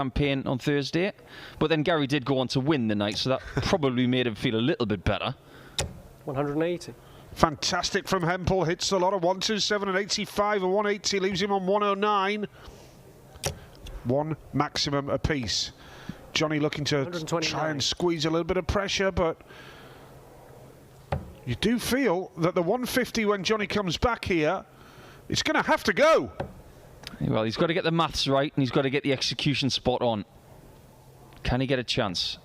campaign on Thursday. But then Gary did go on to win the night, so that probably made him feel a little bit better. 180. Fantastic from Hempel. Hits a lot of 127 and 85 and 180. Leaves him on 109. One maximum apiece. Johnny looking to try and squeeze a little bit of pressure, but you do feel that the 150 when Johnny comes back here, it's going to have to go. Well, he's got to get the maths right and he's got to get the execution spot on. Can he get a chance?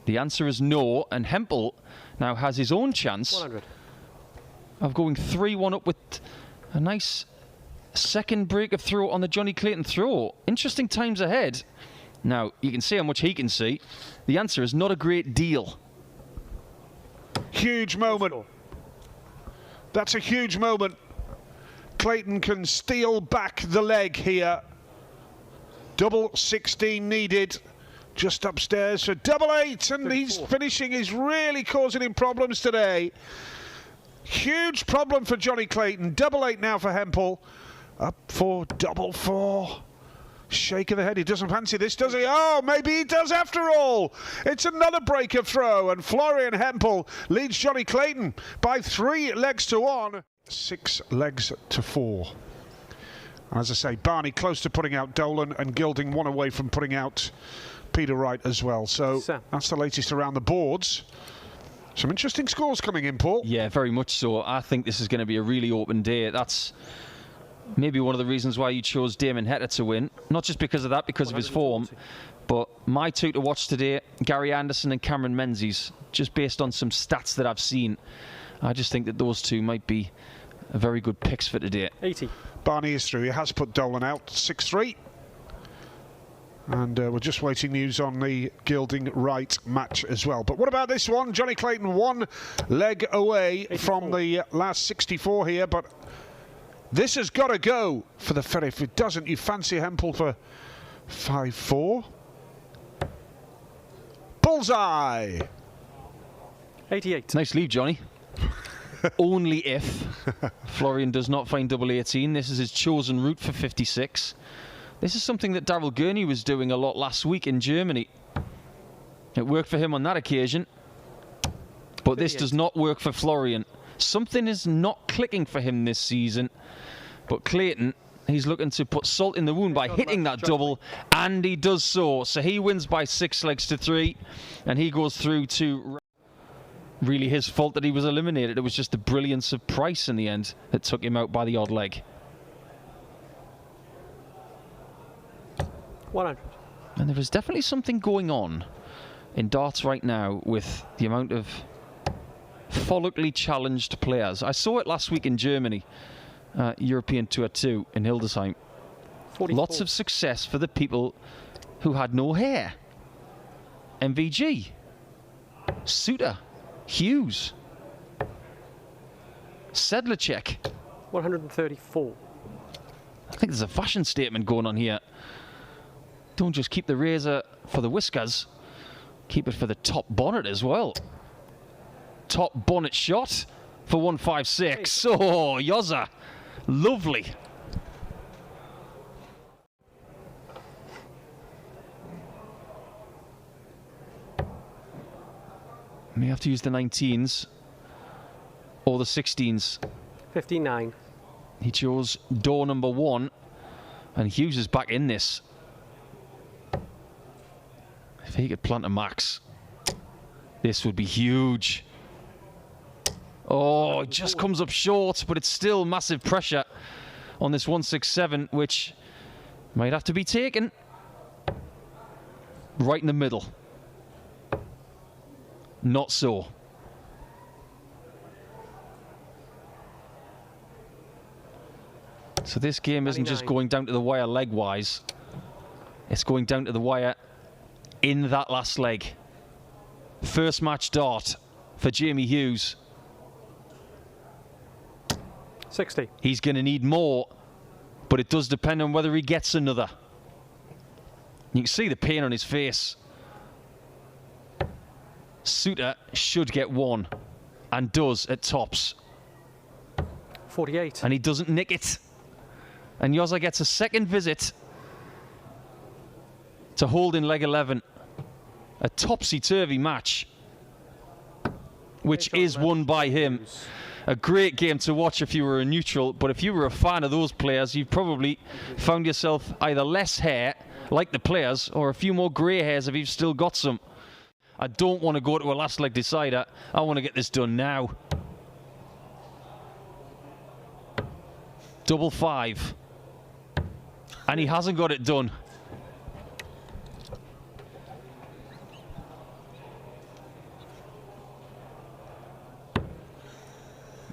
The answer is no, and Hempel now has his own chance 100. Of going 3-1 up with a nice second break of throw on the Johnny Clayton throw. Interesting times ahead. Now, you can see how much he can see. The answer is not a great deal. Huge moment. That's a huge moment. Clayton can steal back the leg here. Double 16 needed. Just upstairs for double 8, and 34. He's finishing is really causing him problems today. Huge problem for Johnny Clayton. Double 8 now for Hempel. Up for double 4. Shake of the head. He doesn't fancy this, does he? Oh, maybe he does after all. It's another break of throw, and Florian Hempel leads Johnny Clayton by 3 legs to 1. 6 legs to 4. As I say, Barney close to putting out Dolan, and Gilding 1 away from putting out Peter Wright as well. So that's the latest around the boards. Some interesting scores coming in, Paul. Yeah, very much so. I think this is going to be a really open day. That's maybe one of the reasons why you chose Damon Heta to win. Not just because of that, because of his form. But my two to watch today, Gary Anderson and Cameron Menzies. Just based on some stats that I've seen, I just think that those two might be a very good picks for today. 80. Barney is through. He has put Dolan out 6-3. And we're just waiting news on the Gilding Wright match as well. But what about this one? Johnny Clayton 1 leg away 84. From the last 64 here, but this has got to go for the Ferry. If it doesn't, you fancy Hempel for 5-4. Bullseye! 88. Nice lead, Johnny. Only if Florian does not find double 18. This is his chosen route for 56. This is something that Daryl Gurney was doing a lot last week in Germany. It worked for him on that occasion, but this does not work for Florian. Something is not clicking for him this season, but Clayton, he's looking to put salt in the wound by hitting that double, and he does so. So he wins by 6 legs to 3, and he goes through to... Really his fault that he was eliminated. It was just the brilliance of Price in the end that took him out by the odd leg. 100. And there is definitely something going on in darts right now with the amount of follically challenged players. I saw it last week in Germany, European Tour 2 in Hildesheim. 44. Lots of success for the people who had no hair. MVG, Suitor, Hughes, Sedlacek. 134. I think there's a fashion statement going on here. Don't just keep the razor for the whiskers, keep it for the top bonnet as well. Top bonnet shot for 156. Oh, Yozza. Lovely. May have to use the 19s or the 16s. 59. He chose door number 1, and Hughes is back in this. If he could plant a max, this would be huge. Oh, it just comes up short, but it's still massive pressure on this 167, which might have to be taken. Right in the middle. Not so. So this game isn't just going down to the wire leg-wise. It's going down to the wire in that last leg. First match dart for Jamie Hughes. 60. He's going to need more, but it does depend on whether he gets another. You can see the pain on his face. Suitor should get 1, and does at tops. 48. And he doesn't nick it. And Yozza gets a second visit. to hold in leg 11. A topsy-turvy match, which is won by him. A great game to watch if you were a neutral, but if you were a fan of those players, you've probably found yourself either less hair, like the players, or a few more grey hairs if you've still got some. I don't want to go to a last leg decider. I want to get this done now. Double 5. And he hasn't got it done.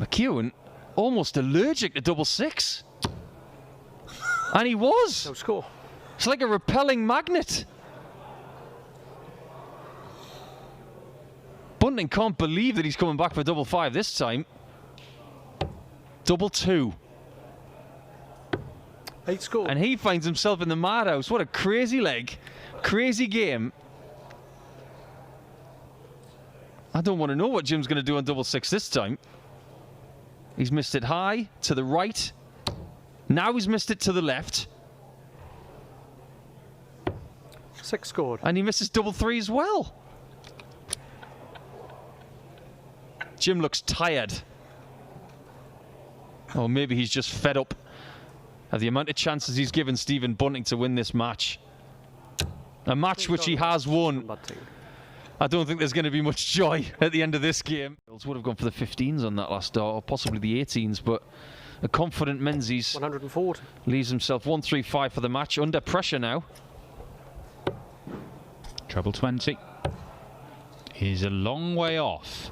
McEwen almost allergic to double 6. And he was. No score. It's like a repelling magnet. Bunting can't believe that he's coming back for double 5 this time. Double 2. 8 score. And he finds himself in the madhouse. What a crazy leg. Crazy game. I don't want to know what Jim's going to do on double 6 this time. He's missed it high, to the right. Now he's missed it to the left. 6 scored. And he misses double 3 as well. Jim looks tired. Or maybe he's just fed up of the amount of chances he's given Stephen Bunting to win this match. A match which he has won. I don't think there's going to be much joy at the end of this game. Would have gone for the 15s on that last start, or possibly the 18s, but a confident Menzies 140. leaves himself 135 for the match, under pressure now. Treble 20 is a long way off.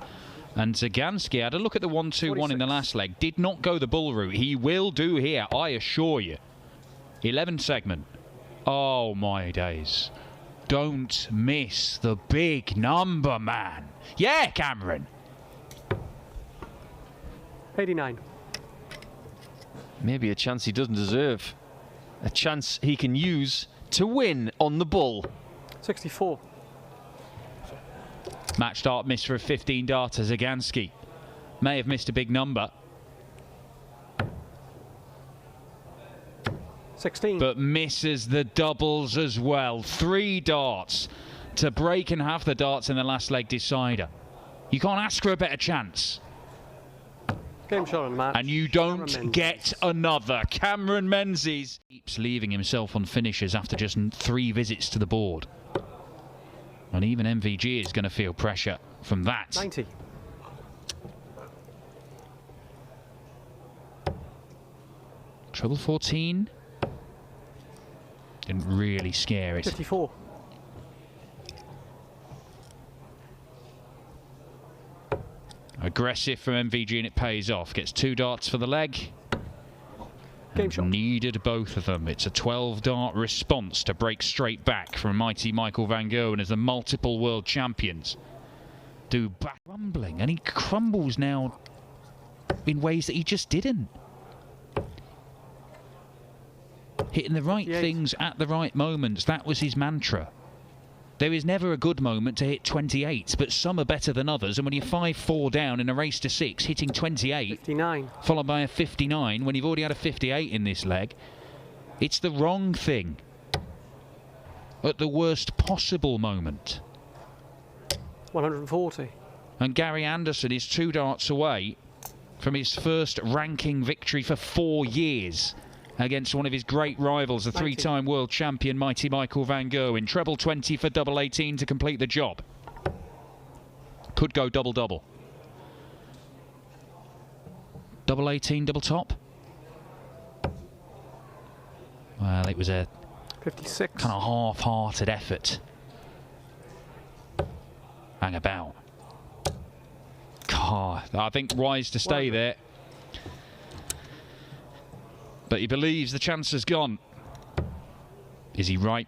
And Zaganski had a look at the 1-2-1 in the last leg. Did not go the bull route. He will do here, I assure you. 11 segment. Oh, my days. Don't miss the big number, man. Yeah, Cameron. 89. Maybe a chance he doesn't deserve. A chance he can use to win on the bull. 64. Match start miss for a 15 darter. Zaganski may have missed a big number. 16. But misses the doubles as well. 3 darts to break and have the darts in the last leg decider. You can't ask for a better chance. Game shot on match. And you don't get another. Cameron Menzies keeps leaving himself on finishes after just 3 visits to the board. And even MVG is going to feel pressure from that. 90. Treble 14. Didn't really scare it. 54. Aggressive from MVG and it pays off. Gets 2 darts for the leg. Game shot. Needed both of them. It's a 12-dart response to break straight back from mighty Michael van Gerwen as the multiple world champions do back crumbling. And he crumbles now in ways that he just didn't. Hitting the right things at the right moments. That was his mantra. There is never a good moment to hit 28, but some are better than others. And when you're 5-4 down in a race to 6, hitting 28, 59, followed by a 59, when you've already had a 58 in this leg, it's the wrong thing at the worst possible moment. 140. And Gary Anderson is 2 darts away from his first ranking victory for 4 years against one of his great rivals, the 3-time world champion, mighty Michael van Gerwen. Treble 20 for double 18 to complete the job. Could go double-double. Double 18, double top. Well, it was a 56. kind of half-hearted effort. Hang about. God, I think wise to stay there. But he believes the chance has gone. Is he right?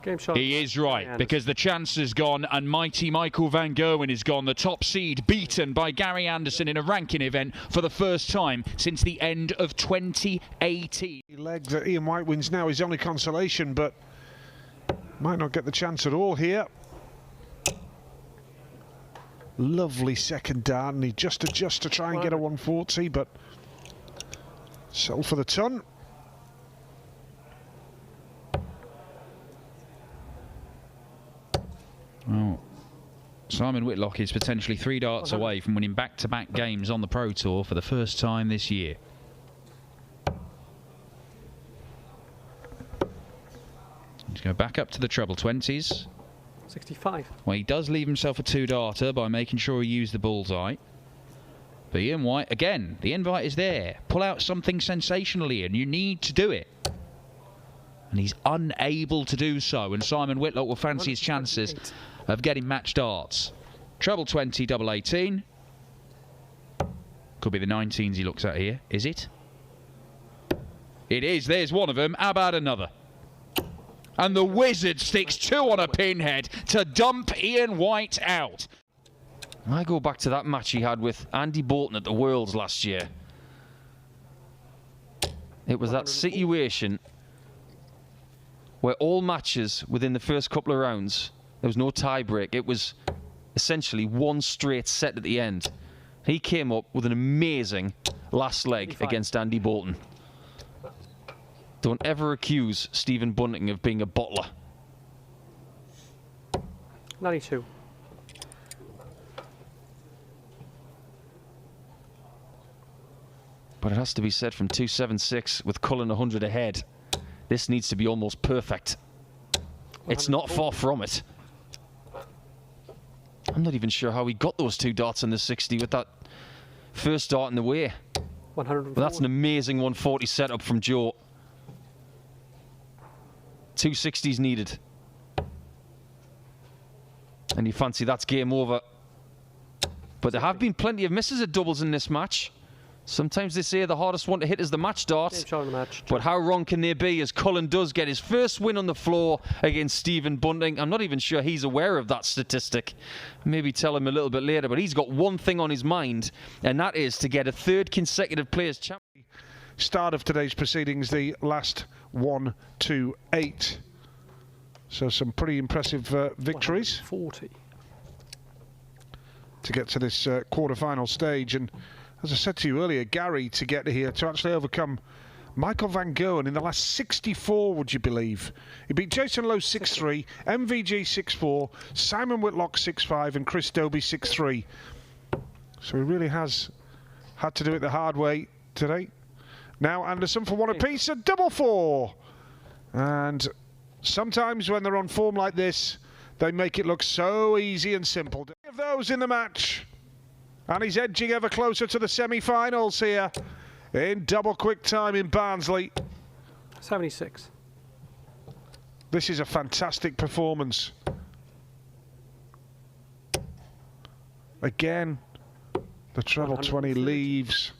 Game shot. He is right, because the chance has gone and mighty Michael van Gerwen is gone. The top seed beaten by Gary Anderson in a ranking event for the first time since the end of 2018. The leg that Ian White wins now is only consolation, but might not get the chance at all here. Lovely second dart, and he just adjusts to try and get a 140, but sell for the ton. Simon Whitlock is potentially 3 darts away from winning back-to-back games on the Pro Tour for the first time this year. He's going back up to the treble 20s. 65. Well, he does leave himself a 2-darter by making sure he used the bullseye. But Ian White, again, the invite is there. Pull out something sensational, Ian. You need to do it. And he's unable to do so. And Simon Whitlock will fancy his chances of getting match darts. Treble 20, double 18. Could be the 19s he looks at here. Is it? It is. There's one of them. How about another? And the Wizard sticks 2 on a pinhead to dump Ian White out. I go back to that match he had with Andy Bolton at the Worlds last year. It was that situation where all matches within the first couple of rounds, there was no tie break. It was essentially one straight set at the end. He came up with an amazing last leg against Andy Bolton. Don't ever accuse Stephen Bunting of being a bottler. 92. But it has to be said, from 276 with Cullen 100 ahead, this needs to be almost perfect. It's not far from it. I'm not even sure how he got those 2 darts in the 60 with that first dart in the way. 104. But that's an amazing 140 setup from Joe. 260s needed. And you fancy that's game over. But there have been plenty of misses at doubles in this match. Sometimes they say the hardest one to hit is the match dart. But how wrong can they be, as Cullen does get his first win on the floor against Stephen Bunting. I'm not even sure he's aware of that statistic. Maybe tell him a little bit later, but he's got one thing on his mind, and that is to get a 3rd consecutive Players' Championship. Start of today's proceedings, the last 1, 2, 8. So some pretty impressive victories 40 to get to this quarter-final stage. And as I said to you earlier, Gary, to get here, to actually overcome Michael van Gerwen in the last 64, would you believe? He beat Jason Lowe 6-3, MVG 6-4, Simon Whitlock 6-5, and Chris Dobie 6-3. So he really has had to do it the hard way today. Now Anderson for 1 apiece, a double 4. And sometimes when they're on form like this, they make it look so easy and simple. Of those in the match. And he's edging ever closer to the semi-finals here in double quick time in Barnsley. 76. This is a fantastic performance. Again, the treble 20 leaves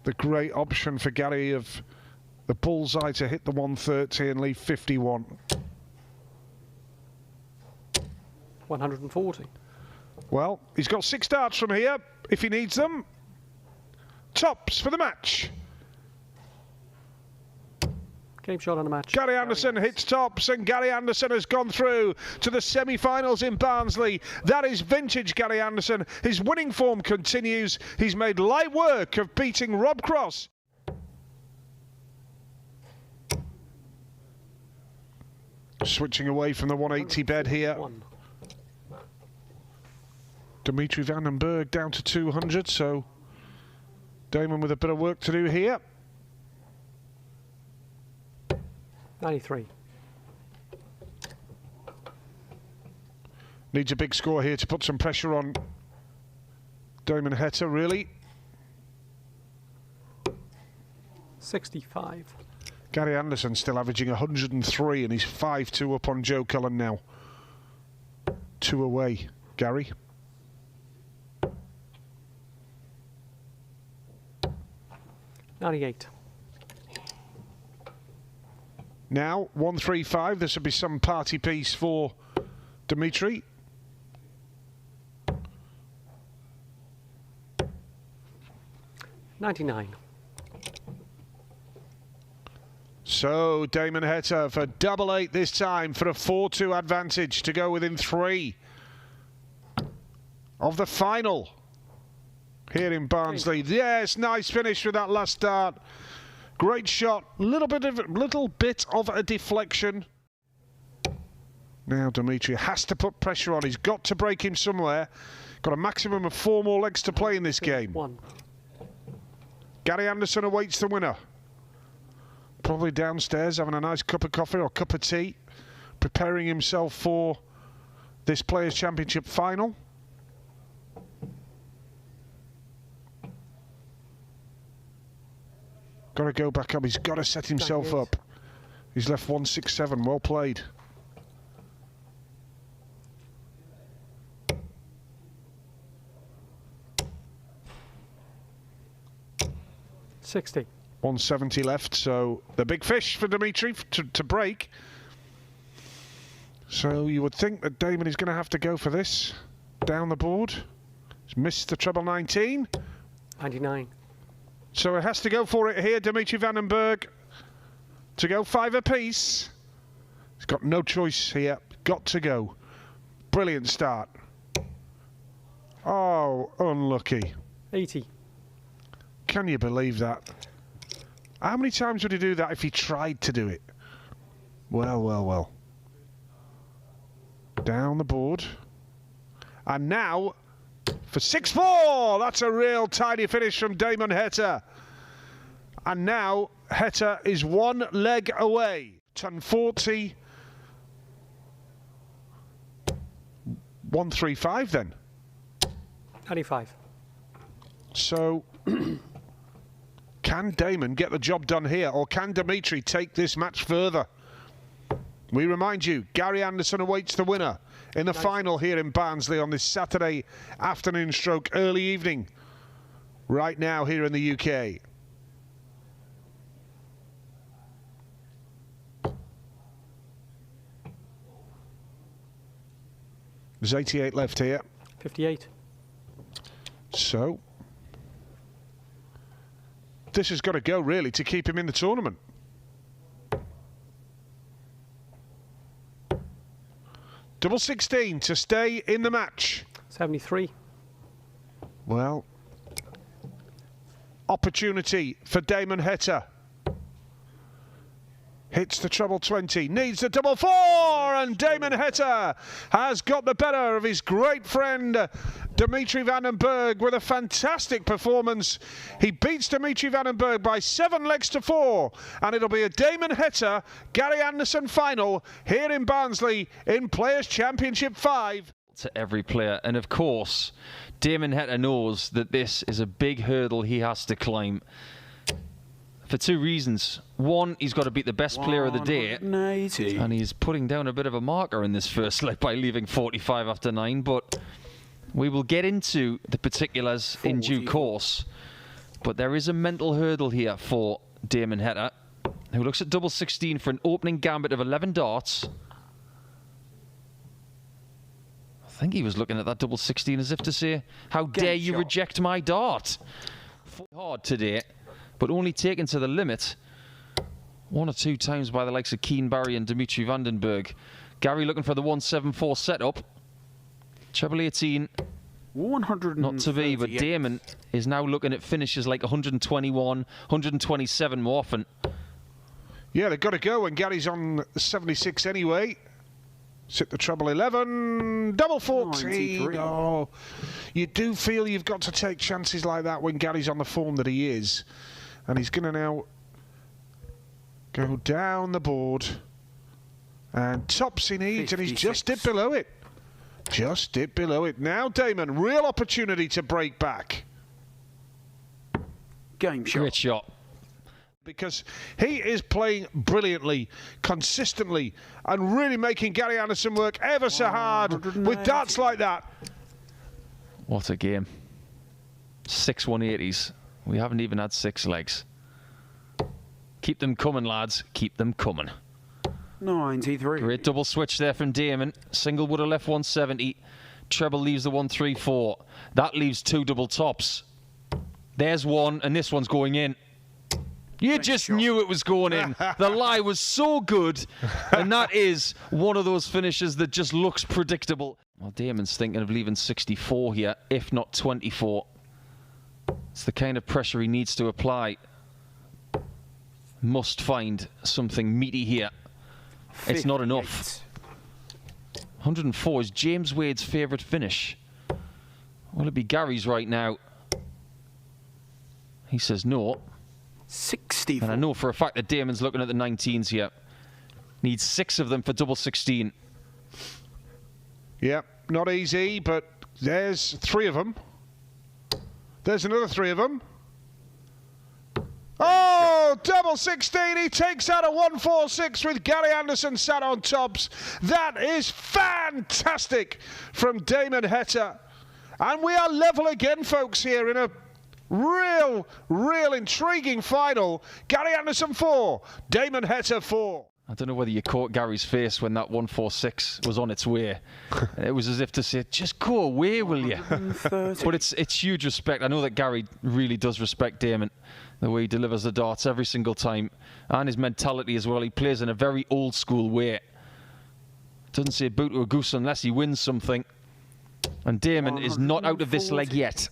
the great option for Gary of the bullseye to hit the 130 and leave 51. 140. Well, he's got 6 darts from here if he needs them. Tops for the match. Game shot on the match. Gary Anderson hits tops, and Gary Anderson has gone through to the semi-finals in Barnsley. That is vintage Gary Anderson. His winning form continues. He's made light work of beating Rob Cross. Switching away from the 180 bed here. Dimitri van den Bergh down to 200, so Damon with a bit of work to do here. 93. Needs a big score here to put some pressure on Damon Heta, really. 65. Gary Anderson still averaging 103, and he's 5-2 up on Joe Cullen now. 2 away, Gary. '98. Now, 135. This would be some party piece for Dimitri. '99. So, Damon Heta for double 8 this time for a 4-2 advantage to go within 3 of the final here in Barnsley. Yes, nice finish with that last dart. Great shot. Little bit of a deflection. Now Dimitri has to put pressure on. He's got to break him somewhere. Got a maximum of 4 more legs to play in this game. 1. Gary Anderson awaits the winner. Probably downstairs having a nice cup of coffee or cup of tea, preparing himself for this Players' Championship final. Got to go back up. He's got to set himself up. He's left 167. Well played. $60. 170 left, so the big fish for Dimitri to break. So you would think that Damon is going to have to go for this. Down the board. He's missed the treble 19. 99. So it has to go for it here, Dimitri van den Bergh. To go 5 apiece. He's got no choice here. Got to go. Brilliant start. Oh, unlucky. 80. Can you believe that? How many times would he do that if he tried to do it? Well, well, well. Down the board. And now for 6-4. That's a real tidy finish from Damon Heta. And now Heta is 1 leg away. 1040. 135 then. 95. So can Damon get the job done here, or can Dimitri take this match further? We remind you, Gary Anderson awaits the winner in the final here in Barnsley on this Saturday afternoon stroke early evening, right now here in the UK. There's 88 left here. 58. So this has got to go really to keep him in the tournament. Double 16 to stay in the match. 73. Well, opportunity for Damon Heta. Hits the treble 20, needs the double 4, and Damon Heta has got the better of his great friend Dimitri van den Bergh with a fantastic performance. He beats Dimitri van den Bergh by 7 legs to 4, and it'll be a Damon Heta Gary Anderson final here in Barnsley in Players' Championship 5. To every player, and of course Damon Heta knows that this is a big hurdle he has to climb. For 2 reasons. One, he's got to beat the best player of the day, and he's putting down a bit of a marker in this first leg by leaving 45 after 9, but we will get into the particulars in due course. But there is a mental hurdle here for Damon Heta, who looks at double 16 for an opening gambit of 11 darts. I think he was looking at that double 16 as if to say, how dare you reject my dart? Hard today, but only taken to the limit 1 or 2 times by the likes of Keane Barry and Dimitri van den Bergh. Gary looking for the 174 setup. Treble 18. 100 not to be, but Damon is now looking at finishes like 121, 127 more often. Yeah, they've got to go, and Gary's on 76 anyway. Sit the treble 11, double 14. Oh, you do feel you've got to take chances like that when Gary's on the form that he is. And he's going to now go down the board. And tops he needs, 56. And he's just dipped below it. Just dipped below it. Now Damon, real opportunity to break back. Game shot. Great shot. Because he is playing brilliantly, consistently, and really making Gary Anderson work ever so hard with darts like that. What a game. 6 180s. We haven't even had 6 legs. Keep them coming, lads. Keep them coming. 93. Great double switch there from Damon. Single would have left 170. Treble leaves the 134. That leaves 2 double tops. There's one, and this one's going in. You just knew it was going in. The lie was so good, and that is one of those finishes that just looks predictable. Well, Damon's thinking of leaving 64 here, if not 24. It's the kind of pressure he needs to apply. Must find something meaty here. 58. It's not enough. 104 is James Wade's favourite finish. Will it be Gary's right now? He says no. 64. And I know for a fact that Damon's looking at the 19s here. Needs 6 of them for double 16. Yep, not easy, but there's 3 of them. There's another 3 of them. Oh, double 16. He takes out a 146 with Gary Anderson sat on tops. That is fantastic from Damon Heta. And we are level again, folks, here in a real intriguing final. Gary Anderson 4, Damon Heta 4. I don't know whether you caught Gary's face when that 146 was on its way. It was as if to say, just go away, will you? But it's huge respect. I know that Gary really does respect Damon, the way he delivers the darts every single time, and his mentality as well. He plays in a very old school way. Doesn't say boot to a goose unless he wins something. And Damon is not out of this leg yet.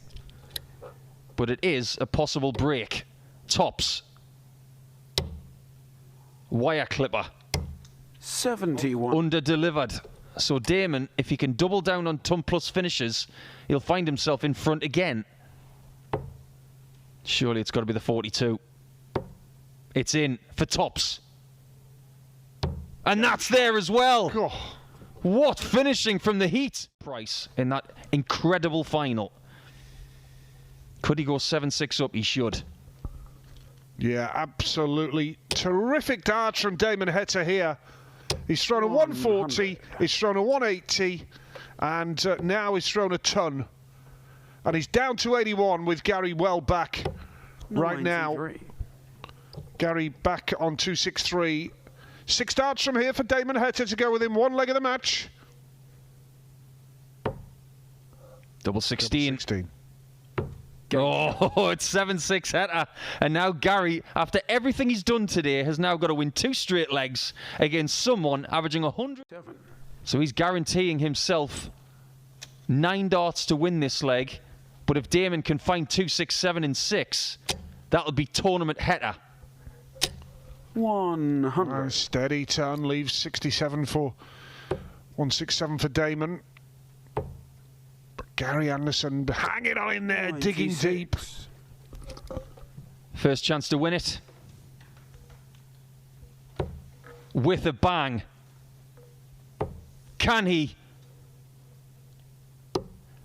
But it is a possible break. Tops. Wire clipper. 71. Under-delivered. So Damon, if he can double down on ton plus finishes, he'll find himself in front again. Surely it's got to be the 42. It's in for tops. And that's there as well. Oh. What finishing from the Heat. Price in that incredible final. Could he go 7-6 up? He should. Yeah, absolutely terrific darts from Damon Heta here. He's thrown a 140, he's thrown a 180, and now he's thrown a ton. And he's down to 81 with Gary well back right now. Gary back on 263. 6 darts from here for Damon Heta to go within 1 leg of the match. Double 16. Double 16. Oh, it's 7-6 Heta. And now Gary, after everything he's done today, has now got to win 2 straight legs against someone averaging 100. So he's guaranteeing himself 9 darts to win this leg. But if Damon can find 2, 6, 7 and 6, that'll be tournament Heta. 100. Steady turn, leaves 67 for 167 for Damon. Gary Anderson hanging on in there, 96. Digging deep. First chance to win it. With a bang. Can he?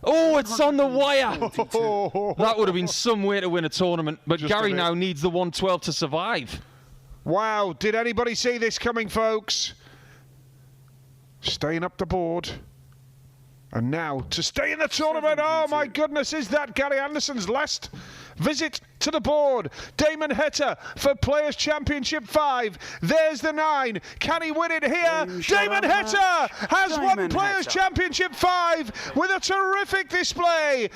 Oh, it's on the wire. That would have been some way to win a tournament. But just Gary now needs the 112 to survive. Wow, did anybody see this coming, folks? Staying up the board. And now to stay in the tournament. Oh my goodness, is that Gary Anderson's last visit to the board? Damon Heta for Players Championship 5. There's the 9. Can he win it here? Damon Heta has won Players Championship 5 with a terrific display.